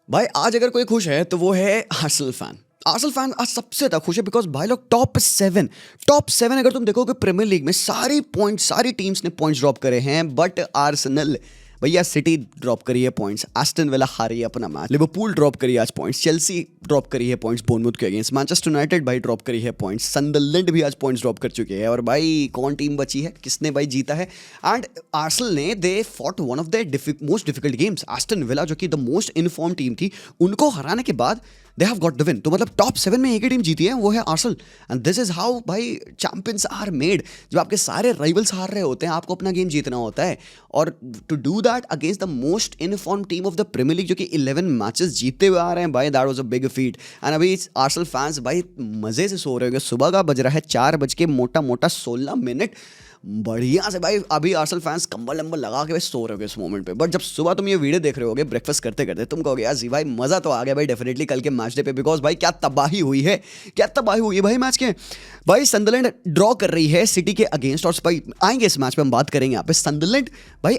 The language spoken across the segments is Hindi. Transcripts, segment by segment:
भाई आज अगर कोई खुश है तो वो है आर्सेनल फैन। आर्सेनल फैन आज सबसे ज्यादा खुश है बिकॉज भाई लोग टॉप सेवन अगर तुम देखोगे प्रीमियर लीग में सारी टीम्स ने पॉइंट्स ड्रॉप करे हैं, बट आर्सेनल भैया सिटी ड्रॉप करी है पॉइंट्स, एस्टन विला हारी है अपना मैच, लिवरपूल ड्रॉप करी है आज पॉइंट्स, चेल्सी ड्रॉप करी है पॉइंट्स बोर्नमूथ के अगेंस्ट, मैनचेस्टर यूनाइटेड भाई ड्रॉप करी है पॉइंट्स, सनडरलैंड भी आज पॉइंट्स ड्रॉप कर चुके हैं। और भाई कौन टीम बची है, किसने भाई जीता है? एंड आर्सेनल ने they fought one of the most difficult games. Aston villa जो कि द मोस्ट इनफॉर्म टीम थी, उनको हराने के बाद दे हैव गॉट द विन। तो मतलब टॉप 7 में एक ही टीम जीती है, वो है Arsenal. And this is how भाई चैंपियंस आर मेड। जब आपके सारे राइवल्स हार रहे होते हैं, आपको अपना गेम जीतना होता है। और to do that against the most in form team of the Premier League जो कि 11 मैचेस जीतते हुए आ रहे हैं भाई, that was a big feet. And अभी आर्सेनल फैंस भाई मजे से सो रहे होंगे। सुबह का बज रहा है 4 बज के मोटा 16 मिनट, बढ़िया से भाई अभी आर्सेनल फैंस कंबल लंबल लगा के सो रहे होगे इस मोमेंट पे। बट जब सुबह तुम ये वीडियो देख रहे होगे ब्रेकफास्ट करते करते, तुम कहोगे यार जी भाई मजा तो आ गया भाई डेफिनेटली कल के मैच डे पे, बिकॉज भाई क्या तबाही हुई है भाई मैच के। भाई सनडरलैंड ड्रॉ कर रही है सिटी के अगेंस्ट, और भाई आएंगे इस मैच पे, हम बात करेंगे यहाँ पे। सनडरलैंड भाई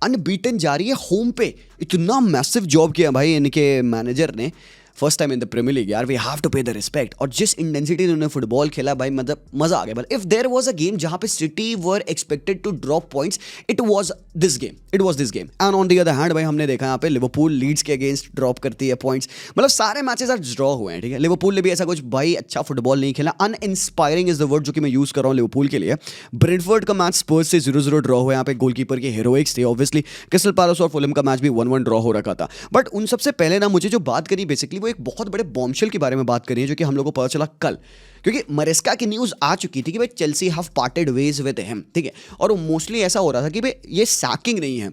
अनबीटन जा रही है होम पे। इतना मैसिव जॉब किया भाई इनके मैनेजर ने, first time in the Premier League यार, we have to pay the respect. और जिस इंटेंसिटी उन्होंने फुटबॉल खेला भाई, मतलब मजा आ गया। But if there was a game जहां पे City were expected to drop points, it was this game. And on the other hand भाई हमने देखा यहाँ पे लिवरपूल लीड्स के अगेंस्ट ड्रॉप करती है पॉइंट्स। मतलब सारे मैचेस आज ड्रॉ हुए हैं, ठीक है। लिवरपूल ने भी ऐसा कुछ भाई अच्छा फुटबॉल नहीं खेला, अनइंस्पायरिंग इज द वर्ड जो कि मैं यूज कर रहा हूँ लिवरपूल के लिए। ब्रेंटफोर्ड का मैच स्पर्स से 0-0 ड्रॉ हुआ, यहाँ पे गोलकीपर के हीरोइक्स थे ऑब्वियसली। क्रिस्टल पैलेस और फुलहैम का मैच भी 1-1 ड्रॉ हो रखा था। बट उन सबसे पहले ना मुझे जो बात करी बेसिकली वो एक बहुत बड़े बॉम्बशेल के बारे में बात करी है, जो कि हम लोगों को पता चला कल, क्योंकि मरेस्का की न्यूज आ चुकी थी कि भाई Chelsea have parted ways with him, ठीक है। और वो मोस्टली ऐसा हो रहा था कि भाई ये सैकिंग नहीं है,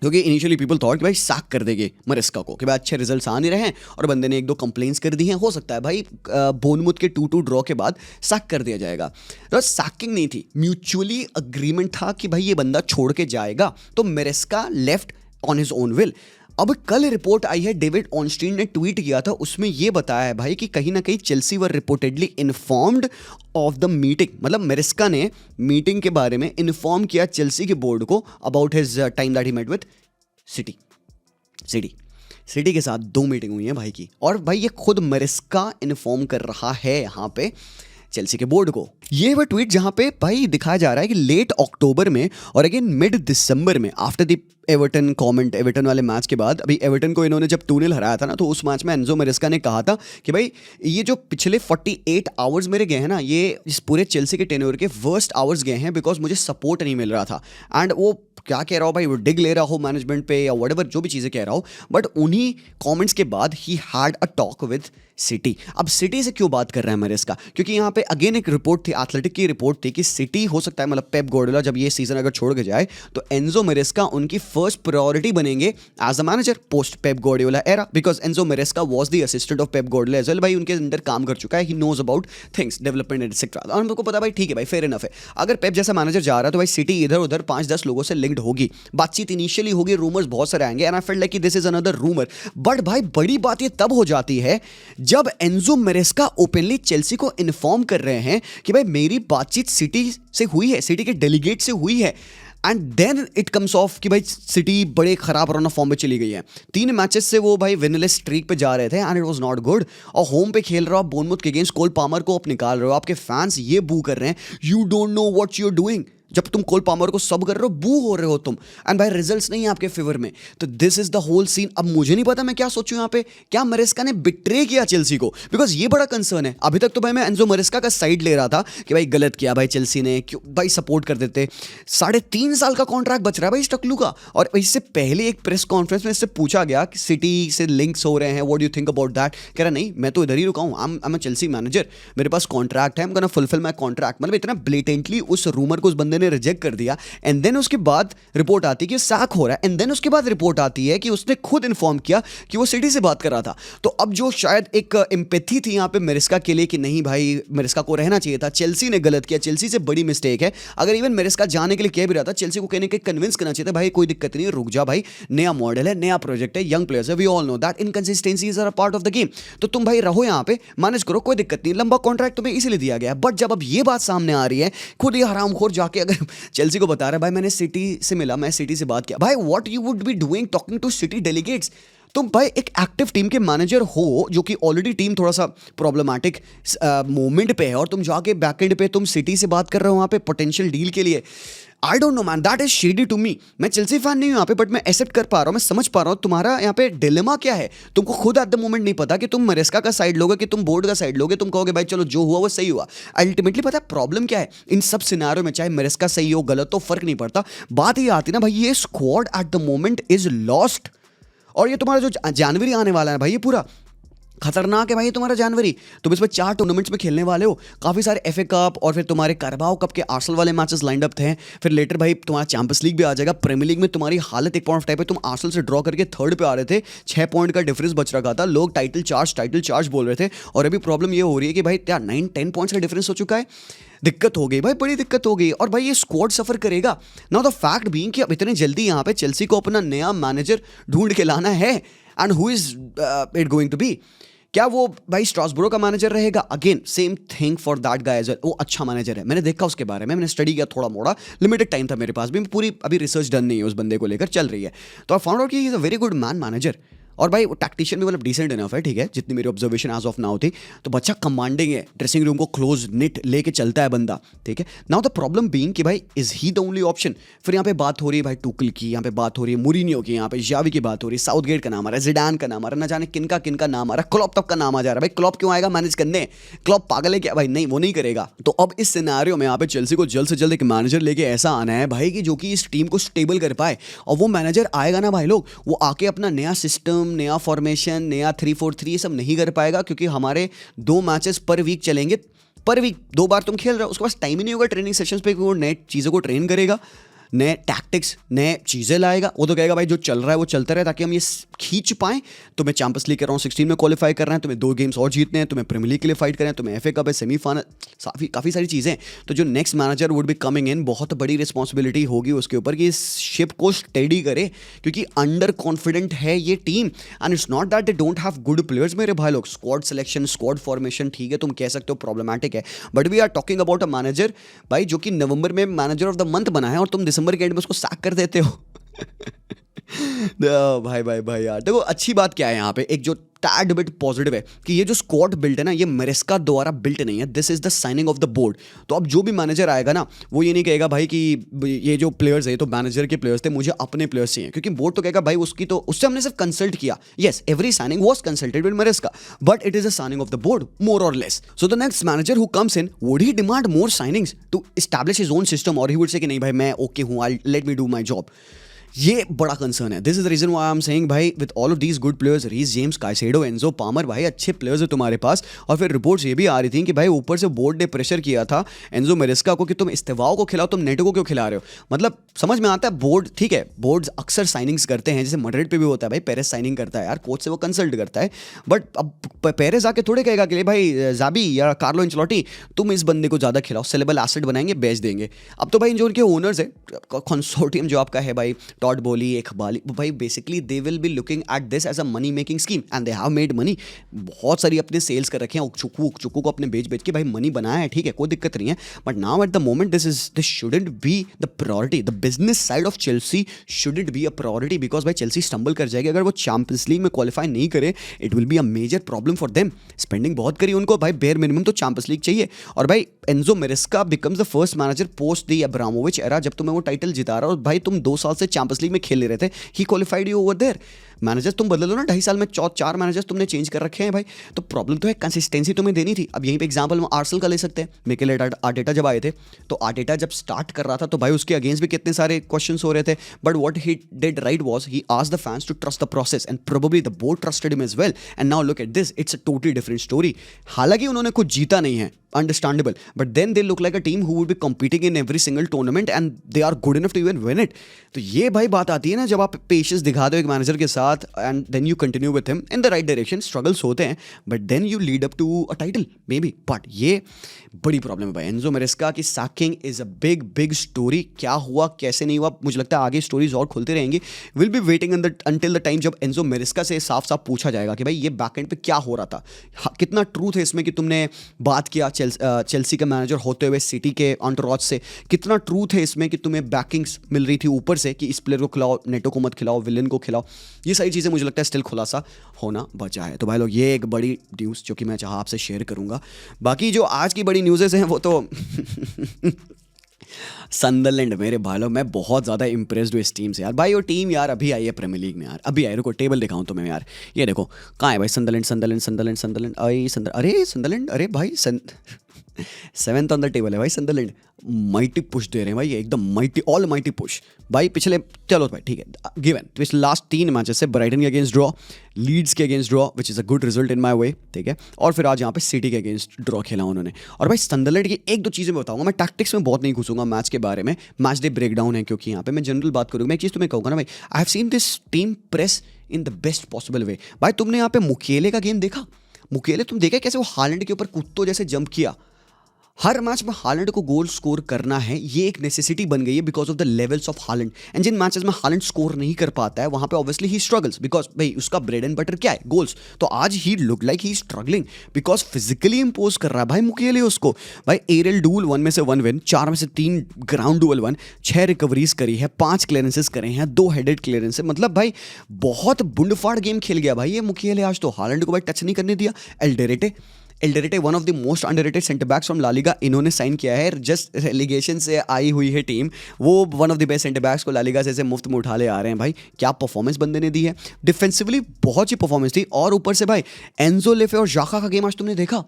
क्योंकि इनिशियली पीपल थॉट कि भाई सैक कर देंगे मरेस्का को, कि भाई अच्छे रिजल्ट्स आ नहीं रहे हैं और बंदे ने 1-2 कंप्लेंट्स कर दी हैं, हो सकता है भाई बोर्नमूथ के 2-2 ड्रॉ के बाद सैक कर दिया जाएगा। तो सैकिंग नहीं थी, म्यूचुअली अग्रीमेंट था कि भाई ये बंदा छोड़ के जाएगा। तो मरेस्का left on his own will. अब कल रिपोर्ट आई है, डेविड ऑनस्टीन ने ट्वीट किया था, उसमें यह बताया है भाई कि कहीं ना कहीं Chelsea were reportedly informed of the meeting. मतलब मेरेस्का ने मीटिंग के बारे में इन्फॉर्म किया चेल्सी के बोर्ड को about his time that he met with City के साथ 2 मीटिंग हुई है भाई की। और भाई ये खुद मेरेस्का इन्फॉर्म कर रहा है यहाँ पे चेल्सी के बोर्ड को। ये वो ट्वीट जहां पे भाई दिखाया जा रहा है कि लेट अक्टूबर में और अगेन मिड दिसंबर में, आफ्टर द एवर्टन वाले मैच के बाद, अभी एवर्टन को इन्होंने जब 2-0 हराया था ना, तो उस मैच में एंजो मेरेस्का ने कहा था कि भाई ये जो पिछले 48 आवर्स मेरे गए हैं ना, ये इस पूरे चेल्सी के टेन्योर के वर्स्ट आवर्स गए हैं, बिकॉज मुझे सपोर्ट नहीं मिल रहा था। एंड वो क्या कह रहा हो भाई, वो डिग ले रहा हो मैनेजमेंट पे या व्हाटएवर जो भी चीज़ें कह रहा हो, बट उन्हीं कमेंट्स के बाद he had a talk with city. अब सिटी से क्यों बात कर रहा है मरेस्का, क्योंकि यहाँ पे अगेन एक रिपोर्ट थी, एथलेटिक की रिपोर्ट थी कि सिटी हो सकता है, मतलब पेप गार्डियोला जब ये सीजन अगर छोड़ के जाए तो एंजो मरेस्का उनकी फर्स्ट प्रायोरिटी बनेंगे as a manager post Pep Guardiola era, because Enzo Maresca was the assistant of Pep Guardiola as well. भाई उनके अंदर काम कर चुका है, he knows about things development etcetera. और हमको पता भाई ठीक है भाई, फेयर इनफ है। अगर पेप जैसा मैनेजर जा रहा है तो भाई सिटी इधर उधर 5-10 लोगों से लिंक्ड होगी, बातचीत इनिशियली होगी, रूमर्स बहुत सारे आएंगे, and I felt like this is another rumour. But भाई बड़ी बात ये तब हो जाती है जब एंजो मरेस्का ओपनली चेल्सी को इन्फॉर्म कर रहे हैं कि भाई मेरी बातचीत सिटी से हुई है, सिटी के डेलीगेट से हुई है। And then it comes off कि भाई सिटी बड़े खराब रन ऑफ फॉर्म पे चली गई है। 3 मैचेस से वो भाई विनलेस स्ट्रीक पे जा रहे थे and it was not good. और होम पे खेल रहे हो आप बोर्नमूथ के अगेंस्ट, कोल पामर को आप निकाल रहे हो, आपके फैंस ये बू कर रहे हैं, you don't know what you are doing. जब तुम कोल पामर को सब कर रहे हो, बू हो रहे हो तुम, एंड भाई रिजल्ट्स नहीं है आपके फेवर में। तो this is the whole scene. अब मुझे नहीं पता मैं क्या सोचूं यहाँ पे, क्या मरेस्का ने बिट्रे किया चेल्सी को, बिकॉज ये बड़ा कंसर्न है। अभी तक तो भाई मैं एंजो मरेस्का का साइड ले रहा था कि भाई गलत किया भाई चेल्सी ने, क्यों भाई सपोर्ट कर देते। 3.5 साल का कॉन्ट्रैक्ट बच रहा है भाई इस टकलू का। और इससे पहले एक प्रेस कॉन्फ्रेंस में इससे पूछा गया कि सिटी से लिंक्स हो रहे हैं, what do you think about that. कह रहा नहीं, मैं तो इधर ही रुका हूँ, I am a Chelsea manager, मेरे पास कॉन्ट्रैक्ट है, I am gonna fulfil my contract. मतलब इतना ब्लेटेंटली उस रूमर को उस बंदे ने रिजेक्ट कर दिया। एंड देन उसके बाद रिपोर्ट आती है कि सैक हो रहा है, एंड देन उसके बाद रिपोर्ट आती है कि उसने खुद इन्फॉर्म किया कि वो सिटी से बात कर रहा था। तो अब जो शायद एक एम्पैथी थी यहाँ पे मेरेस्का के लिए कि नहीं भाई मेरेस्का को रहना चाहिए था, चेल्सी ने गलत किया, चेल्सी से बड़ी मिस्टेक है। अगर इवन मेरेस्का जाने के लिए कह भी रहा था, चेल्सी को कहने के कन्विंस करना चाहिए था, भाई कोई दिक्कत नहीं है, रुक जा भाई, नया मॉडल है, नया प्रोजेक्ट है, यंग प्लेयर्स है, we all know that inconsistencies are a part of the game. तो तुम भाई रहो यहाँ पे, मैनेज करो, कोई दिक्कत नहीं, लंबा कॉन्ट्रैक्ट तुम्हें इसीलिए दिया गया। बट जब अब ये बात सामने आ रही है, खुद ये हरामखोर जाके अगर चेल्सी को बता रहा है भाई मैंने सिटी से मिला, मैं सिटी से बात किया, भाई what you would be doing talking to City delegates. तुम भाई एक एक्टिव टीम के मैनेजर हो जो कि ऑलरेडी टीम थोड़ा सा प्रॉब्लमैटिक मोमेंट पे है, और तुम जाके बैकएंड पे तुम सिटी से बात कर रहे हो वहाँ पे पोटेंशियल डील के लिए। I don't know man, that is shady to me. मैं चेल्सी फैन नहीं हूँ यहाँ पे, बट मैं एक्सेप्ट कर पा रहा हूँ, मैं समझ पा रहा हूँ तुम्हारा यहाँ पे डिलेमा क्या है। तुमको खुद एट द मोमेंट नहीं पता कि तुम मरेस्का का साइड लोगे कि तुम बोर्ड का साइड लोगे। तुम कहोगे भाई चलो जो हुआ वो सही हुआ। अल्टीमेटली पता है प्रॉब्लम क्या है इन सब सिनारियों में, चाहे मरेस्का सही हो गलत हो फर्क नहीं पड़ता। बात ये आती ना भाई, ये squad at the moment is lost. और ये तुम्हारा जो जनवरी आने वाला है भाई, ये पूरा खतरनाक है भाई तुम्हारा जनवरी। तुम इसमें 4 टूर्नामेंट्स में खेलने वाले हो, काफ़ी सारे एफए कप और फिर तुम्हारे करबाओ कप के आर्सेनल वाले मैचेस लाइंड अप थे। फिर लेटर भाई तुम्हारा चैंपियंस लीग भी आ जाएगा। प्रीमियर लीग में तुम्हारी हालत एक पॉइंट ऑफ टाइम पे तुम आर्सेनल से ड्रॉ करके 3rd पे आ रहे थे, 6 पॉइंट का डिफरेंस बच रखा था। लोग टाइटल चार्ज बोल रहे थे, और अभी प्रॉब्लम ये हो रही है कि भाई क्या 9-10 पॉइंट्स का डिफरेंस हो चुका है। दिक्कत हो गई भाई, बड़ी दिक्कत हो गई। और भाई ये स्क्वाड सफर करेगा। नाउ द फैक्ट बीइंग कि अब इतने जल्दी यहाँ पे चेल्सी को अपना नया मैनेजर ढूंढ के लाना है, and who is it going to be? क्या वो भाई स्ट्रासबुरो का मैनेजर रहेगा? Again same thing for that guy as well. वो अच्छा मैनेजर है, मैंने देखा उसके बारे में, मैंने स्टडी किया थोड़ा मोड़ा, लिमिटेड टाइम था मेरे पास भी, पूरी अभी रिसर्च डन नहीं है उस बंदे को लेकर, चल रही है। तो आई फाउंड आउट कि he is a very good manager. और भाई वो टैक्टिशियन भी मतलब डिसेंट इनफ है, ठीक है, जितनी मेरी ऑब्जर्वेशन एज ऑफ नाउ थी। तो बच्चा कमांडिंग है, ड्रेसिंग रूम को क्लोज निट लेके चलता है बंदा, ठीक है। नाउ द प्रॉब्लम बीइंग कि भाई is he the only option? फिर यहाँ पे बात हो रही है भाई टुकल की, यहाँ पे बात हो रही है मूरिन्यो की, यहाँ पे जावी की बात हो रही है, साउथगेट का नाम आ रहा है, जिडान का नाम आ रहा है, ना जाने किनका किनका नाम आ रहा है, क्लॉप तक का नाम आ जा रहा है। भाई क्लॉप क्यों आएगा मैनेज करने? क्लॉप पागल है क्या भाई? नहीं, वो नहीं करेगा। तो अब इस सिनेरियो में यहाँ पे चेल्सी को जल्द से जल्द एक मैनेजर लेके ऐसा आना है भाई कि जो कि इस टीम को स्टेबल कर पाए। और वो मैनेजर आएगा ना भाई लोग, वो आके अपना नया सिस्टम, नया फॉर्मेशन, नया 3-4-3 ये सब नहीं कर पाएगा, क्योंकि हमारे 2 मैचेस पर वीक चलेंगे। पर वीक 2 बार तुम खेल रहे हो, उसके पास टाइम ही नहीं होगा ट्रेनिंग सेशंस पे कि वो नए चीज़ों को ट्रेन करेगा, नए टैक्टिक्स, नए चीज़ें लाएगा। वो तो कहेगा भाई जो चल रहा है वो चलता रहे, ताकि हम ये खींच पाएं। तुम्हें चैंपियंस लीग के राउंड 16 में क्वालिफाई करना है, तुम्हें 2 गेम्स और जीतने हैं, तुम्हें प्रीमियर लीग के लिए फाइट करना है, तुम्हें एफए कप है, सेमीफाइनल, काफ़ी सारी चीज़ें। तो जो next manager would be coming in, बहुत बड़ी रिस्पॉन्सिबिलिटी होगी उसके ऊपर कि इस शिप को स्टेडी करे, क्योंकि अंडर कॉन्फिडेंट है ये team. And it's not that they don't have good players मेरे भाई लोग। स्क्वाड सिलेक्शन, स्क्वाड फॉर्मेशन, ठीक है तुम कह सकते हो प्रॉब्लमैटिक है, but we are talking about a manager भाई जो कि नवंबर में मैनेजर ऑफ द मंथ बना है, और तुम दिसंबर के एंड में उसको सैक कर देते हो। भाई यार देखो, अच्छी बात क्या है यहाँ पे, एक जो टैड बिट पॉजिटिव है कि ये जो स्क्वाड बिल्ट है ना, ये मरेस्का द्वारा बिल्ट नहीं है, this is the signing of the board. तो अब जो भी मैनेजर आएगा ना, वो ये नहीं कहेगा भाई कि ये जो प्लेयर्स है तो मैनेजर के प्लेयर्स थे, मुझे अपने प्लेयर्स चाहिए, क्योंकि बोर्ड तो कहेगा भाई उसकी तो, उससे हमने सिर्फ कंसल्ट किया। Yes, every signing was consulted with Maresca, but it is a signing of the board more or less. So the next manager who comes in would he demand more signings to establish his own system, or he would say कि नहीं भाई मैं ओके हूँ, I let me do my job. ये बड़ा कंसर्न है। This is the reason why I am saying भाई with all of these good players, Reece James, Caicedo, Enzo, Palmer, भाई अच्छे प्लेयर्स है तुम्हारे पास। और फिर रिपोर्ट्स ये भी आ रही थी कि भाई ऊपर से बोर्ड ने प्रेशर किया था एंजो मेरेस्का को कि तुम इस्तेवाओ को खिलाओ, तुम नेटो को क्यों खिला रहे हो। मतलब समझ में आता है बोर्ड, ठीक है बोर्ड्स अक्सर साइनिंग्स करते हैं, जैसे मड्रिड पे भी होता है भाई, पेरेस साइनिंग करता है यार, कोच से वो कंसल्ट करता है। बट अब पेरेस आके थोड़े कहेगा कि भाई जाबी या कार्लो एंचेलोटी तुम इस बंदे को ज़्यादा खिलाओ, सेलेबल एसेट बनाएंगे, बेच देंगे। अब तो भाई जो उनके ओनर्स है, कंसोर्टियम जो आपका है भाई, टॉड बोली, एक भाई basically they will be looking at this as a money making scheme, and they have made money. बहुत सारी अपने सेल्स कर रखे हैं, चुक्कू को अपने बेच के भाई मनी बनाया है, ठीक है कोई दिक्कत नहीं है। But now at the moment this shouldn't be the priority, the business side of Chelsea shouldn't be a priority, because भाई चेल्सी स्टम्बल कर जाएगी अगर वो चैंपियंस लीग में क्वालिफाई नहीं करे। It will be a major problem for them. Spending बहुत करी उनको भाई, बेयर मिनिमम तो चैंपियंस लीग चाहिए। और भाई Enzo Maresca becomes the first manager post the Abramovich era, जब तुम्हें वो टाइटल जिता रहा, और भाई तुम 2 साल से चैंपियंस लीग में खेल रहे थे, he qualified you over there. Managers तुम बदल लो ना, 2.5 साल में 4 मैनेजर्स तुमने चेंज कर रखे हैं भाई। तो प्रॉब्लम तो है, कंसिस्टेंसी तुम्हें देनी थी। अब यहीं पे एग्जांपल हम आर्सेनल का ले सकते हैं। मिकेल आर्टेटा जब आए थे, तो आर्टेटा जब स्टार्ट कर रहा था तो भाई उसके अगेंस्ट भी कितने सारे क्वेश्चंस हो रहे थे, but what he did right was he asked the fans to trust the process, and probably the board trusted him as well, and now look at this, it's a totally different story. हालांकि उन्होंने कुछ जीता नहीं है, understandable, but then they look like a team who would be competing in every single tournament and they are good enough to even win it. तो ये भाई बात आती है ना, जब आप पेशेंस दिखा दो एक मैनेजर के साथ and then you continue with him in the right direction, struggles होते हैं but then you lead up to a title maybe, but ये बड़ी प्रॉब्लम है भाई। एंजो मेरेस्का की sacking is a big story. क्या हुआ कैसे नहीं हुआ, मुझे लगता है आगे स्टोरीज और खुलती रहेंगी। Will be waiting until the time जब एंजो मेरेस्का से साफ साफ पूछा जाएगा कि भाई ये बैकएंड पे क्या हो रहा था, कितना ट्रूथ है इसमें कि तुमने बात किया चेल्सी का मैनेजर होते हुए सिटी के एंटोराज से, कितना ट्रूथ है इसमें कि तुम्हें बैकिंग्स मिल रही थी ऊपर से कि इस प्लेयर को खिलाओ, नेटो को मत खिलाओ, विलन को खिलाओ। ये सारी चीज़ें मुझे लगता है स्टिल खुलासा होना बचा है। तो भाई लोग ये एक बड़ी न्यूज़ जो कि मैं चाहा आपसे शेयर करूँगा। बाकी जो आज की बड़ी न्यूज़ेस हैं वो तो सनदरलैंड मेरे भाई लोग, मैं बहुत ज़्यादा इंप्रेस्ड हूँ इस टीम से यार। भाई वो टीम यार अभी आई है प्रीमियर लीग में यार, अभी आई। रुको टेबल दिखाऊँ तुम्हें यार, ये देखो कहाँ है भाई सनदरलैंड सनदरलैंड सनदरलैंड सनदरलैंड अरे सनदरलैंड, अरे भाई 7th ऑन द टेबल है भाई सनदरलैंड। माइटी पुश दे रहे हैं भाई, ये एकदम माइटी ऑल माइटी पुश भाई। पिछले चलो भाई ठीक है गिवन, पिछले लास्ट 3 मैचेस से ब्राइटन के अगेंस्ट ड्रॉ, लीड्स के against draw which is a good result in my way, ठीक है। और फिर आज यहाँ पे सिटी के अगेंस्ट ड्रॉ खेला उन्होंने। और भाई सनदरलैंड की 1-2 चीज़ें मैं बताऊंगा, मैं टैक्टिक्स में बहुत नहीं घुसूंगा मैच के बारे में, मैच डे ब्रेकडाउन है क्योंकि यहाँ पे मैं जनरल बात करूँगा। मैं एक चीज़ तुम्हें कहूँगा ना भाई, आई have seen this team press in the best possible way. भाई तुमने यहाँ पे मुकेले का गेम देखा, मुकेले तुम देखा कैसे वो हालैंड के ऊपर कुत्तों जैसे जंप किया। हर मैच में हालैंड को गोल स्कोर करना है, ये एक नेसेसिटी बन गई है because of the levels of Haaland. And जिन मैचेस में हालैंड स्कोर नहीं कर पाता है वहां पे ऑब्वियसली ही स्ट्रगल्स बिकॉज भाई उसका ब्रेड एंड बटर क्या है, गोल्स। तो आज he look like he struggling because physically impose कर रहा है भाई मुकेले उसको। भाई एरियल डुअल 1 में से 1 विन, 4 में से 3 ग्राउंड डुअल 1, 6 रिकवरीज करी है, 5 क्लियरेंसेस करे हैं, 2 हेडेड क्लियरेंस, मतलब भाई बहुत बुंडफाड़ गेम खेल गया भाई ये मुकेले आज। तो हालैंड को भाई टच नहीं करने दिया। Alderete one of the most underrated centre backs from La Liga, इन्होंने साइन किया है, जस्ट रेलीगेशन से आई हुई है टीम, वो one of the best centre backs को ला लीगा से मुफ्त में उठा ले आ रहे हैं भाई। क्या परफॉर्मेंस बंदे ने दी है, डिफेंसिवली बहुत ही परफॉर्मेंस थी। और ऊपर से भाई एंजो लेफे और जाका का गेम आज तुमने देखा,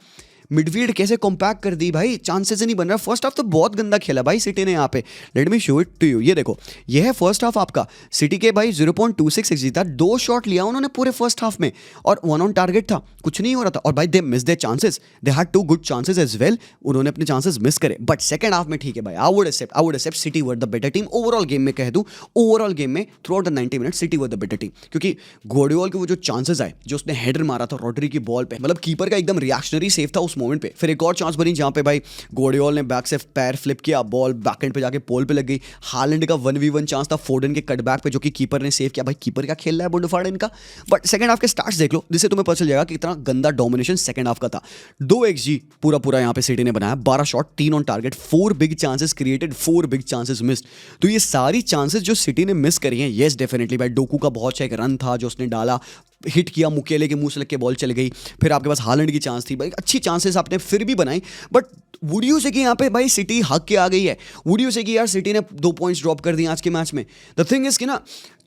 मिडफील्ड कैसे कॉम्पैक्ट कर दी भाई, चांसेस ही नहीं बन रहा। फर्स्ट हाफ तो बहुत गंदा खेला भाई सिटी ने यहाँ पे, let me show it to you. ये देखो ये है फर्स्ट हाफ आपका, सिटी के भाई 0.26 जीता, 2 शॉट लिया उन्होंने पूरे फर्स्ट हाफ में और 1 ऑन टारगेट था, कुछ नहीं हो रहा था। और भाई they miss their chances, they had 2 good chances as well, उन्होंने अपने चांसेस मिस करे। बट सेकंड हाफ में ठीक है भाई, I would accept City were the better team. Overall game में कह दूं, ओवरऑल गेम में throughout the 90 minute City were the better team, क्योंकि गार्डियोल के वो जो चांसेस आए, जो उसने हेडर मारा था रॉड्री की बॉल पे, मतलब कीपर का एकदम रिएक्शनरी सेव था उस मोमेंट पे। फिर एक और चांस बनी जहां पे भाई गार्डियोल ने बैक से पैर फ्लिप किया, बॉल बैकएंड पे जाके पोल पे लग गई। हालैंड का 1v1 चांस था फोडन के कटबैक पे जो कि कीपर ने सेव किया। भाई कीपर क्या खेल रहा है बुंडफाड़ इनका। बट सेकंड हाफ के स्टार्ट्स देख लो जिससे तुम्हें पता चल जाएगा कि इतना गंदा डोमिनेशन सेकंड हाफ का था। 2 XG पूरा यहाँ पे सिटी ने बनाया, 12 shot 3 on target, 4 big chances created, 4 big chances missed. तो ये सारी चांसेस जो सिटी ने मिस करी हैं, येस डेफिनेटली भाई डोकू का बहुत अच्छा एक रन था जो उसने डाला, हिट किया, मुकेले के मुंह से लग के बॉल चल गई। फिर आपके पास हालैंड की चांस थी भाई, अच्छी चांसेस आपने फिर भी बनाई। बट वुड यू से कि यहाँ पे भाई सिटी हक के आ गई है, वुड यू से कि यार सिटी ने 2 पॉइंट्स ड्रॉप कर दिए आज के मैच में। द थिंग इज कि ना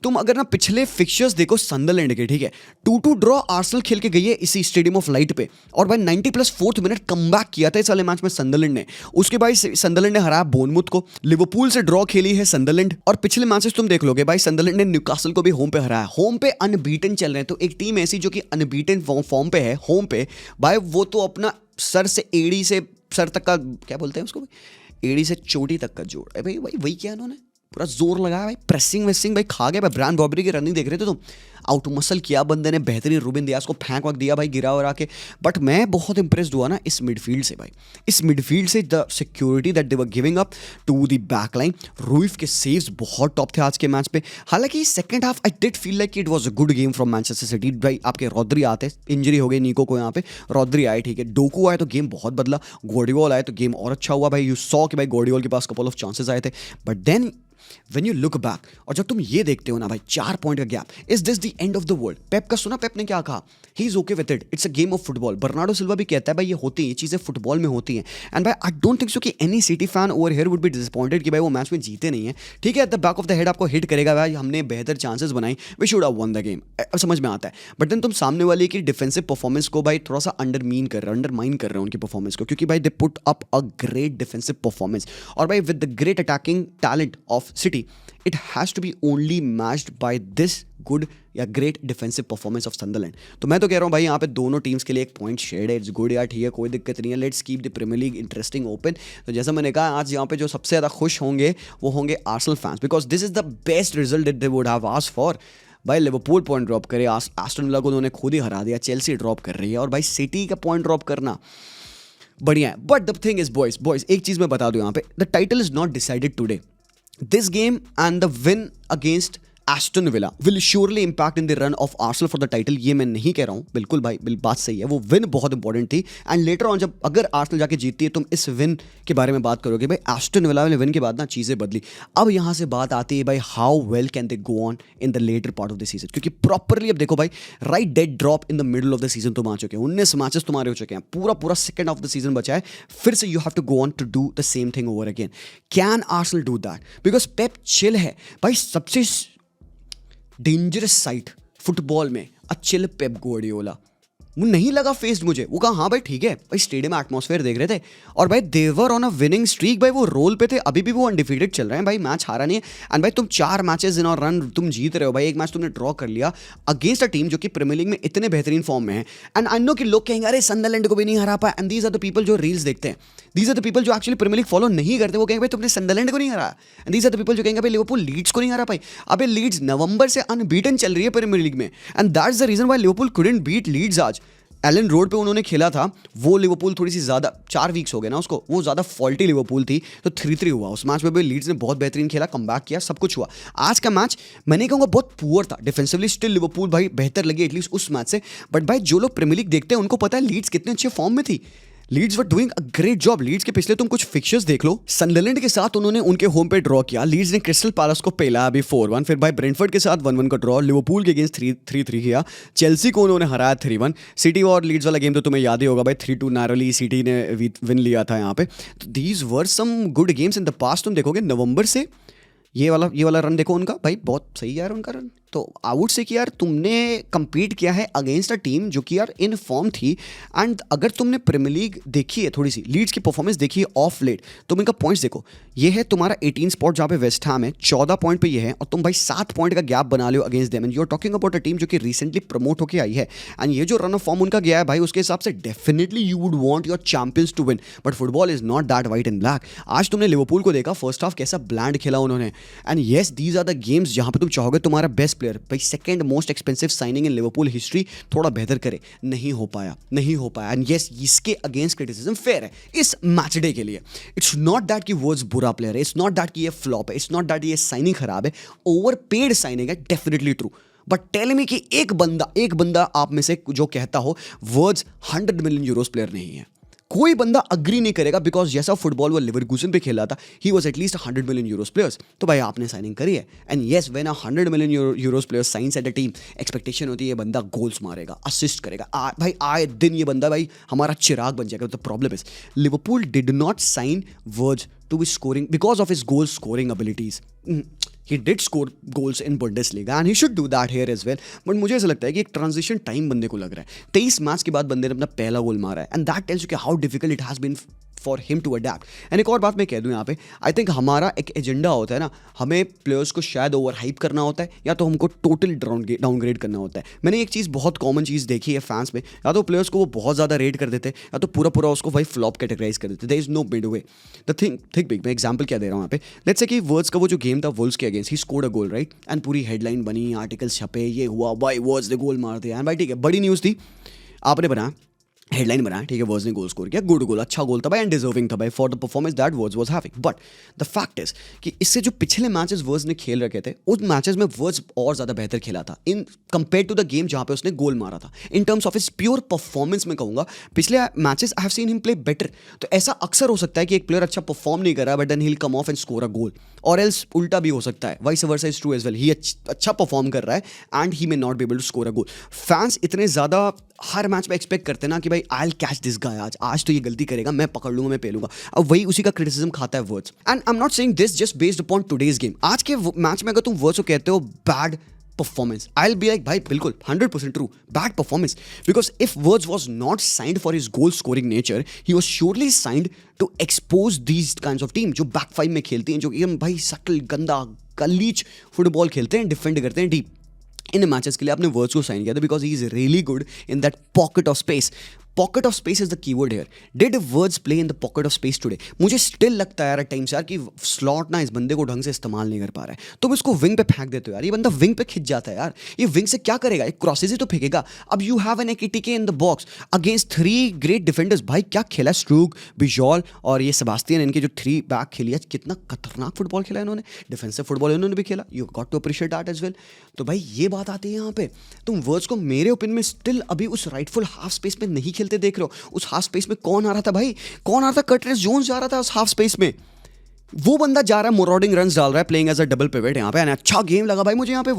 तुम अगर ना पिछले फिक्चर्स देखो सनदरलैंड के, ठीक है 2-2 ड्रॉ आर्सेनल खेल के गई है इसी स्टेडियम ऑफ लाइट पे, और भाई 90+4th मिनट कमबैक किया था इस वाले मैच में सनदरलैंड ने। उसके बाद सनदरलैंड ने हराया बोर्नमूथ को, लिवरपूल से ड्रॉ खेली है सनदरलैंड, और पिछले मैचेस तुम देख लोगे भाई सनदरलैंड ने न्यूकासल को भी होम पे हराया, होम पे अनबीटन चल रहे हैं। तो एक टीम ऐसी जो कि अनबीटन फॉर्म पे है होम पे, भाई वो तो अपना सर से एड़ी से सर तक का क्या बोलते हैं उसको, एड़ी से चोटी तक का जोड़ है भाई, वही किया इन्होंने, पूरा जोर लगाया भाई, प्रेसिंग वेसिंग भाई खा गया भाई। ब्रायन बॉबरी की रनिंग देख रहे थे तुम, आउट मसल किया बंदे ने, बेहतरीन रूबिन दियास को फेंक वक दिया भाई गिरा उरा के। बट मैं बहुत इंप्रेस्ड हुआ ना इस मिडफील्ड से भाई, इस मिडफील्ड से the security that they were giving up to the back line. रूइफ के सेव्स बहुत टॉप थे आज के मैच पे। हालांकि second half I did feel like it was a good game from Manchester city. भाई आपके रॉड्री आते, इंजरी हो गई नीको को, यहाँ पे रॉड्री आए ठीक है, डोकू आए तो गेम बहुत बदला, गार्डियोल आए तो गेम और अच्छा हुआ भाई। यू सॉ कि भाई गार्डियोल के पास कपल ऑफ चांसेस आए थे, but then When you look back, और जब तुम ये देखते हो ना भाई 4 पॉइंट का gap, is this the end of the world? Pep का सुना, पेप ने क्या कहा, he is okay with it, it's a game of football. Bernardo Silva भी कहता है भाई ये होती है, ये चीजें फुटबॉल में होती हैं। एंड भाई आई डोंट थिंक सो कि any city fan over here would be disappointed कि भाई वो मैच में जीते नहीं है, ठीक है। At the back of the head आपको हिट करेगा भाई, हमने बेहतर चांसेस बनाई, we should have won the game, अब समझ में आता है। बट देन तुम सामने वाले की डिफेंसिव परफॉर्मेंस को भाई थोड़ा सा अंडरमाइन कर रहे हो उनकी परफॉर्मेंस को, क्योंकि भाई they put up a great defensive performance. और भाई with the great attacking talent of city, it has to be only matched by this good या great defensive performance of Sunderland। तो मैं तो कह रहा हूँ भाई यहाँ पे दोनों टीम्स के लिए एक पॉइंट शेड है, इट्स गुड यार, ठीक है कोई दिक्कत नहीं है, let's keep the Premier League interesting open. तो जैसा मैंने कहा आज यहाँ पे जो सबसे ज़्यादा खुश होंगे वो होंगे Arsenal fans, because this is the best result that they would have asked for. भाई लिवरपूल पॉइंट ड्रॉप करे, एस्टन विला को उन्होंने खुद ही हरा दिया, चेल्सी ड्रॉप कर रही है, और भाई सिटी का पॉइंट ड्रॉप करना बढ़िया है। But the thing is boys एक चीज़ मैं बता दूँ यहाँ पे, the title is not decided today. This game and the win against Aston villa will surely impact in the run of Arsenal for the title. ये मैं नहीं कह रहा हूँ, बिल्कुल भाई बात सही है, वो विन बहुत इंपॉर्टेंट थी। एंड लेटर ऑन जब अगर आर्सेनल जाके जीतती है, तुम इस विन के बारे में बात करोगे भाई एस्टन विला वाले विन के बाद ना चीज़ें बदली। अब यहाँ से बात आती है भाई how well can they go on in the latter part of the season, क्योंकि प्रॉपरली अब देखो भाई right dead drop in the middle of the season तुम आ चुके हैं, 19 मैचेस तुम्हारे हो चुके हैं, पूरा सेकंड ऑफ द सीजन बचा है, फिर से you have to go on to do the same thing over again. Can Arsenal do that? Because Pep chill है भाई, सबसे डेंजरस साइट फुटबॉल में अ चिल पेप गार्डियोला। वो नहीं लगा फेस्ड मुझे, वो कहा हाँ भाई ठीक है भाई, स्टेडियम में एटमॉस्फेयर देख रहे थे और भाई देवर ऑन अ विनिंग स्ट्रीक, भाई वो रोल पे थे, अभी भी वो अनडिफीटेड चल रहे हैं भाई, मैच हारा नहीं है। एंड भाई तुम 4 मैचेस इन और रन तुम जीत रहे हो भाई, एक मैच तुमने ड्रॉ कर लिया अगेंस्ट अ टीम जो कि प्रीमियर लीग में इतने बेहतरीन फॉर्म में है। एंड आई नो कि लोग कहेंगे अरे सनडरलैंड को भी नहीं हरा पाया, and these are the people जो रील्स देखते हैं, दीज आर द पीपल जो एक्चुअली प्रीमियर लीग फॉलो नहीं करते, वो कहेंगे भाई तुमने सनडरलैंड को नहीं हराया, and these are the people जो कहेंगे भाई लिवरपूल लीड्स को नहीं हरा पाई। अबे लीड्स नवंबर से अनबीटन चल रही है प्रीमियर लीग में, and that's the reason why Liverpool couldn't beat Leeds. आज एलन रोड पे उन्होंने खेला था, वो लिवरपूल थोड़ी सी ज़्यादा 4 वीक्स हो गए ना उसको, वो ज़्यादा फॉल्टी लिवरपूल थी, तो 3-3 हुआ उस मैच में भी। लीड्स ने बहुत बेहतरीन खेला, कमबैक किया, सब कुछ हुआ। आज का मैच मैं नहीं कहूँगा बहुत पुअर था डिफेंसिवली, स्टिल लिवरपूल भाई बेहतर लगी एटलीस्ट उस मैच से। बट भाई जो लोग प्रीमियर लीग देखते हैं उनको पता है लीड्स कितने अच्छे फॉर्म में थी, Leeds were doing a great job. Leeds के पिछले तुम कुछ फिक्चर्स देख लो, सनडरलैंड के साथ उन्होंने उनके होम पे ड्रॉ किया, लीड्स ने क्रिस्टल पैलेस को पहला अभी 4-1, फिर भाई ब्रेंटफोर्ड के साथ 1-1 का ड्रॉ, लिवरपूल के अगेंस्ट 3-3 किया, चेल्सी को उन्होंने हराया 3-1, सिटी और लीड्स वाला गेम तो तुम्हें याद ही होगा भाई 3-2 नैरोली सिटी ने विन लिया था यहाँ पे। तो these were some good games in the past. तुम देखोगे नवंबर से ये वाला रन देखो उनका भाई, बहुत सही है यार उनका रन। तो आई वुड से कि यार तुमने compete किया है अगेंस्ट अ टीम जो कि यार इन फॉर्म थी। एंड अगर तुमने प्रीमियर लीग देखी है, थोड़ी सी लीड्स की परफॉर्मेंस देखी है ऑफ लेट, तुम इनका पॉइंट्स देखो, ये है तुम्हारा 18 स्पॉट जहाँ पे वेस्ट हैम है, 14 पॉइंट पे ये है, और तुम भाई 7 पॉइंट का गैप बना लो against them. And you are talking about a team जो कि रिसेंटली प्रमोट होकर आई है, एंड ये जो रन ऑफ फॉर्म उनका गया है भाई, उसके हिसाब से definitely you would want your champions to win, but football is not that white and black. आज तुमने लिवरपूल को देखा फर्स्ट हाफ कैसा ब्लैंड खेला उन्होंने, and yes these are the games जहाँ पे तुम चाहोगे तुम्हारा बेस्ट प्लेयर भाई second most expensive signing in Liverpool history थोड़ा बेहतर करे, नहीं हो पाया। एंड यस इसके अगेंस्ट क्रिटिसिज्म फेयर है इस मैच डे के लिए। इट्स नॉट दैट कि वर्ड्स बुरा प्लेयर है, इट्स नॉट दैट कि ये फ्लॉप है, इट्स नॉट दैट ये साइनिंग खराब है, ओवर पेड साइनिंग है, definitely true. But tell me कि एक बंदा आप में से जो कहता हो वर्ड्स 100 मिलियन यूरोस प्लेयर नहीं है, कोई बंदा अग्री नहीं करेगा, बिकॉज जैसा फुटबॉल वो लिवरकूसन पे खेला था, he was at least 100 million Euros players. तो भाई आपने साइनिंग करी है, and yes when 100 million Euros players science at a team, expectation होती है ये बंदा गोल्स मारेगा, असिस्ट करेगा, भाई आए दिन ये बंदा भाई हमारा चिराग बन जाएगा। The problem is Liverpool did not sign Wirtz to be scoring because of his goal scoring abilities. He did score goals in Bundesliga and he should do that here as well. But मुझे ऐसा लगता है कि एक ट्रांजिशन टाइम बंदे को लग रहा है, 23 मैच के बाद बंदे ने अपना पहला गोल मारा है, एंड दैट टेल्स यू कि how difficult it has been for him to adapt. And एक और बात मैं कह दूं यहाँ पे, आई थिंक हमारा एक एजेंडा होता है ना, हमें प्लेयर्स को शायद ओवर हाइप करना होता है, या तो हमको टोटल डाउनग्रेड करना होता है। मैंने एक चीज़ बहुत कॉमन चीज़ देखी है फैंस में, या तो प्लेयर्स को वो बहुत ज़्यादा रेट कर देते हैं, या तो पूरा उसको भाई फ्लॉप कैटेगराइज कर देते। There is no midway. The think big, मैं एग्जाम्पल क्या दे रहा हूँ यहाँ पे, लेट्स से कि वर्ड्स का वो जो गेम था वुल्व्स के against, he scored a goal right, and पूरी हेडलाइन बनी, आर्टिकल्स छपे, ये हुआ भाई वर्ड्स ने गोल मार दिया, एंड भाई ठीक है बड़ी न्यूज़ थी, आपने बनाया हेडलाइन बनाया, ठीक है वर्ड्स ने गोल स्कोर किया, गुड गोल, अच्छा गोल था भाई, एंड डिजर्विंग था भाई for the performance that words was having. But the fact is कि इससे जो पिछले मैचेस वर्ड्स ने खेल रखे थे, उन मैचेस में वर्ड्स और ज़्यादा बेहतर खेला था in compare to the game जहाँ पे उसने गोल मारा था। In terms of his pure performance मैं कहूँगा पिछले matches I have seen him play better. तो ऐसा अक्सर हो सकता है कि एक प्लेयर अच्छा परफॉर्म नहीं कर रहा but then he will come off and score a goal, or else उल्टा भी हो सकता है, vice versa is true as well, he अच्छा परफॉर्म कर रहा है and he may not be able to score a goal. Fans इतने ज़्यादा हर मैच में एक्सपेक्ट करते हैं ना कि भाई I will catch this guy, आज तो ये गलती करेगा, मैं पकड़ लूंगा, मैं पेलूंगा। अब वही उसी का क्रिटिसिज्म खाता है words. And I am not saying this just based upon today's game. आज के मैच में अगर तुम वर्ड्स को कहते हो bad performance, I'll be like भाई बिल्कुल 100% true, bad performance, because if Words was not signed for his goal scoring nature, he was surely signed to expose these kinds of team जो back five में खेलती हैं, जो एकदम भाई सटल गंदा गलीच फुटबॉल खेलते हैं, डिफेंड करते हैं डीप। इन मैचेस के लिए आपने वर्ड्स को साइन किया था because he is really good in that pocket of space. Pocket of space is the keyword here. Did words play in the pocket of space today? मुझे स्टिल लगता है यार एट टाइम्स यार कि स्लॉट ना इस बंदे को ढंग से इस्तेमाल नहीं कर पा रहा है. तुम इसको विंग पे फेंक देते हो यार, ये बंदा विंग पे खिंच जाता है यार. ये विंग से क्या करेगा? एक क्रॉसेज ही तो फेंकेगा. अब यू हैव एन एकेटीके in the box against 3 great defenders. भाई क्या खेला स्ट्रूक, बिजॉल और ये सेबास्टियन, इनके जो 3 बैक खेली है, कितना खतरनाक फुटबॉल खेला इन्होंने. डिफेंसिव फुटबॉल इन्होंने भी खेला. You got to appreciate that as well. तो भाई ये बात आती है यहाँ पे. तुम वर्ड्स को मेरे ओपिनियन में स्टिल अभी उस राइटफुल हाफ स्पेस में नहीं खेलते देख रहे हो. उस हाफ स्पेस में कौन आ रहा था भाई? कौन आ रहा था? कर्टिस जोन्स जा रहा था उस हाफ स्पेस में. वो बंदा जा रहा है, मोराडिंग रन्स डाल रहा है, playing as a double pivot यहाँ पे. अच्छा गेम लगा भाई मुझे यहाँ पे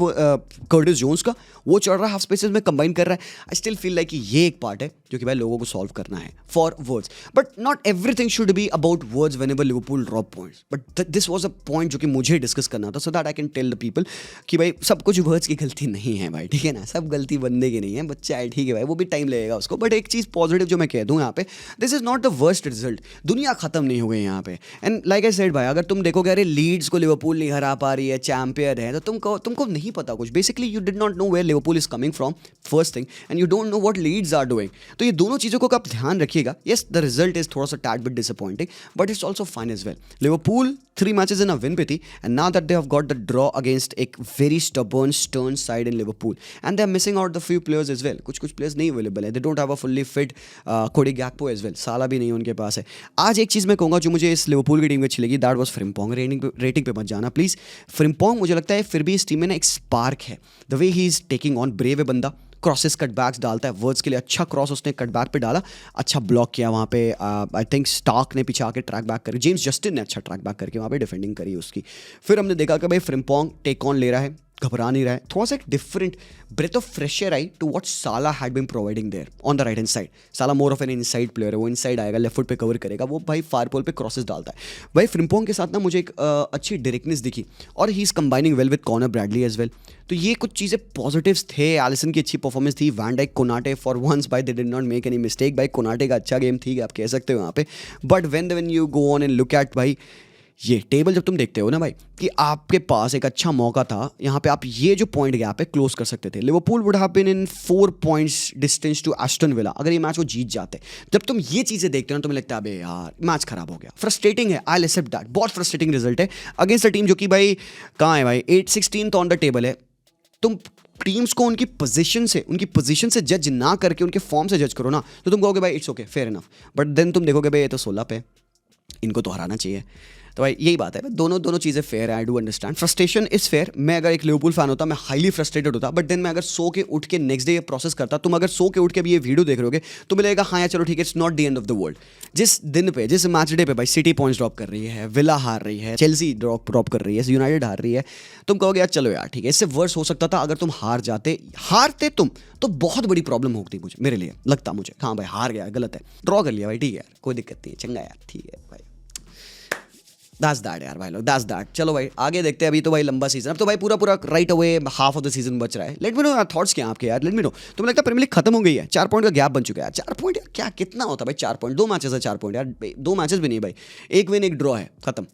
कर्टिस जोन्स का. वो चढ़ रहा है हाफ स्पेसेस में, कंबाइन कर रहा है. आई स्टिल फील लाइक ये एक पार्ट है जो कि भाई लोगों को सॉल्व करना है for Wirtz. But not everything should be about Wirtz whenever Liverpool drop points. But this was a point जो कि मुझे डिस्कस करना था, so that I can tell the people कि भाई सब कुछ वर्ड्स की गलती नहीं है भाई, ठीक है ना. सब गलती बंदे की नहीं है. बच्चा है, ठीक है भाई, वो भी टाइम लगेगा उसको. बट एक चीज़ पॉजिटिव जो मैं कह दूँ यहाँ पे, this is not the worst result. दुनिया खत्म नहीं हो गई यहाँ पे. एंड लाइक आई सेड भाई, अगर तुम देखोगे अरे लीड्स को लिवरपूल नहीं हरा पा रही है, चैंपियन है, तो तुमको नहीं पता कुछ. Basically you did not know where Liverpool is coming from, first thing, and you don't know what Leeds are doing. तो ये दोनों चीज़ों को आप ध्यान रखिएगा. यस, द रिजल्ट इज थोड़ा सा tad bit disappointing, but it's also fine as well. Liverpool 3 matches in a win पे थी, and now that they have got the draw against एक very stubborn stern side in Liverpool, and they are missing out the few players as well. कुछ प्लेयर्स नहीं अवेलेबल है. They don't have a fully fit Cody Gakpo as well. साला भी नहीं उनके पास है. आज एक चीज़ मैं कहूँगा जो मुझे इस लिवरपूल की टीम में अच्छी लगी, दैट वाज फ्रिम्पोंग. रेटिंग पे मत जाना प्लीज़. फ्रिम्पोंग मुझे लगता है फिर भी इस टीम में ना एक स्पार्क है. The way he is taking on, brave है बंदा. क्रॉसेस कटबैक्स डालता है. वर्ड्स के लिए अच्छा क्रॉस उसने कटबैक पे डाला, अच्छा ब्लॉक किया वहाँ पे. आई थिंक स्टार्क ने पीछे आके ट्रैक बैक करी, जेम्स जस्टिन ने अच्छा ट्रैक बैक करके वहाँ पे डिफेंडिंग करी उसकी. फिर हमने देखा कि भाई फ्रिम्पोंग टेक ऑन ले रहा है, घबरा नहीं रहा है. थोड़ा सा एक different breath of fresh air आई to what Salah had been providing there on the right hand side. Salah more of an inside player है. वो इनसाइड आएगा, लेफ्ट फुट पे कवर करेगा, वो भाई फार पोल पे क्रॉसेस डालता है. भाई फ्रिम्पोंग के साथ ना मुझे एक अच्छी डायरेक्टनेस दिखी, और he is combining well with Conor Bradley as well. तो ये कुछ चीज़ें पॉजिटिव्स थे. एलिसन की अच्छी परफॉर्मेंस थी. Van Dijk, Konate for once भाई they did not make any mistake. भाई कोनाटे का अच्छा गेम थी आप कह सकते हो यहाँ पे. But when you go on and look at भाई ये टेबल, जब तुम देखते हो ना भाई कि आपके पास एक अच्छा मौका था यहाँ पे, आप ये जो पॉइंट गैप है क्लोज कर सकते थे. Liverpool would have been in 4 points distance to Aston Villa अगर ये मैच वो जीत जाते. जब तुम ये चीज़ें देखते हो ना, तुम्हें लगता है अबे यार मैच खराब हो गया. फ्रस्ट्रेटिंग है, आई एक्सेप्ट दैट. बहुत फ्रस्ट्रेटिंग रिजल्ट है अगेंस्ट अ टीम जो कि भाई कहाँ है भाई, 8-16 ऑन द टेबल है. तुम टीम्स को उनकी पोजीशन से जज ना करके उनके फॉर्म से जज करो ना, तो तुम कहोगे भाई it's okay, fair enough. But then तुम देखोगे भाई ये तो 16 पे, इनको तो हराना चाहिए. तो भाई यही बात है. दोनों चीज़ें फेयर है. I do understand frustration is fair. मैं अगर एक लिवरपूल फैन होता, मैं हाईली फ्रस्ट्रेटेड होता. बट देन मैं अगर सो के उठ के नेक्स्ट डे ये प्रोसेस करता, तुम अगर सो के उठ के भी ये वीडियो देख रहे हो तो मिलेगा हाँ यार चलो ठीक है, it's not the end of the world. जिस दिन पे, जिस मैच डे पे भाई सिटी पॉइंट्स ड्रॉप कर रही है, विला हार रही है, चेल्सी ड्रॉप कर रही है, यूनाइटेड हार रही है, तुम कहोगे यार चलो यार ठीक है. इससे वर्स हो सकता था अगर तुम हारते तुम तो बहुत बड़ी प्रॉब्लम होती मुझे, मेरे लिए लगता मुझे. हाँ भाई हार गया, गलत है, ड्रॉ कर लिया भाई, ठीक है यार, कोई दिक्कत नहीं है, चंगा यार, ठीक है भाई. दैट्स दैट यार भाई लोग, दैट्स दैट. चलो भाई आगे देखते हैं. अभी तो भाई लंबा सीजन, अब तो भाई पूरा right away half of the season बच रहा है. लेट मी नो यार थॉट्स क्या आपके यार. Late me no. तुम्हें लगता है प्रीमियर लीग खत्म हो गई है? 4 पॉइंट का गैप बन चुका है. 4 पॉइंट यार क्या कितना होता है भाई? 4 पॉइंट, 2 मैचेस है 4 पॉइंट यार. 2 मैचेस भी नहीं भाई, 1 विन 1 ड्रॉ है, खत्म.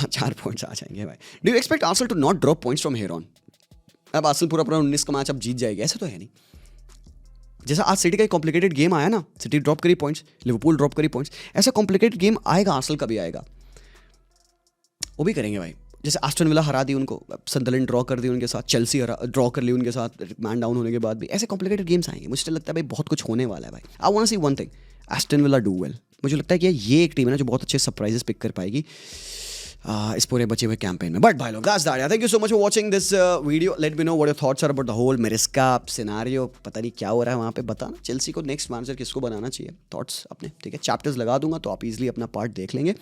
4 पॉइंट्स आ जाएंगे भाई. Do you expect Arsenal to not drop points from here on? अब आर्सेनल पूरा 19 का मैच अब जीत जाएगी, ऐसा तो है नहीं. जैसा आज सिटी का एक कॉम्प्लिकेटेड गेम आया ना, सिटी ड्रॉप करी पॉइंट्स, लिवरपूल ड्रॉप करी पॉइंट्स, ऐसा कॉम्प्लिकेटेड गेम आएगा आर्सेनल का भी आएगा, वो भी करेंगे भाई. जैसे एस्टन विला हरा दी उनको, सनडरलैंड ड्रॉ कर दी उनके साथ, चेल्सी ड्रॉ कर ली उनके साथ, मैन डाउन होने के बाद भी. ऐसे कॉम्प्लिकेटेड गेम्स आएंगे. मुझे लगता है भाई बहुत कुछ होने वाला है भाई. I want to see one thing, Aston Villa do well. मुझे लगता है कि ये एक टीम है ना जो बहुत अच्छे सरप्राइजेस पिक कर पाएगी इस पूरे बचे हुए कैंपेन में. बट भाई लोग that's that. Thank you so much for watching this video. Let me know what your thoughts are about the whole Maresca scenario. पता नहीं क्या हो रहा है वहाँ पे, बताना. चेल्सी को नेक्स्ट मैनेजर किसको बनाना चाहिए, थॉट्स अपने, ठीक है. चैप्टर्स लगा दूंगा तो आप इजीली अपना पार्ट देख लेंगे.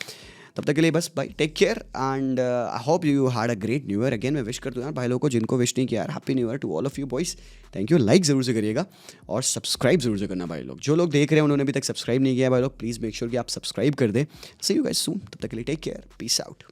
तब तक के लिए बस भाई take care and I hope you had a great new year. Again मैं विश करता हूँ यार भाई लोगों को, जिनको विश नहीं किया यार, happy new year to all of you boys. Thank you. Like ज़रूर से करिएगा और सब्सक्राइब ज़रूर से करना भाई लोग. जो लोग देख रहे हैं उन्होंने अभी तक सब्सक्राइब नहीं किया भाई लोग, प्लीज़ मेक श्योर कि आप सब्सक्राइब कर दें. सी यू गाइस सून. तब तक के लिए टेक केयर, पीस आउट.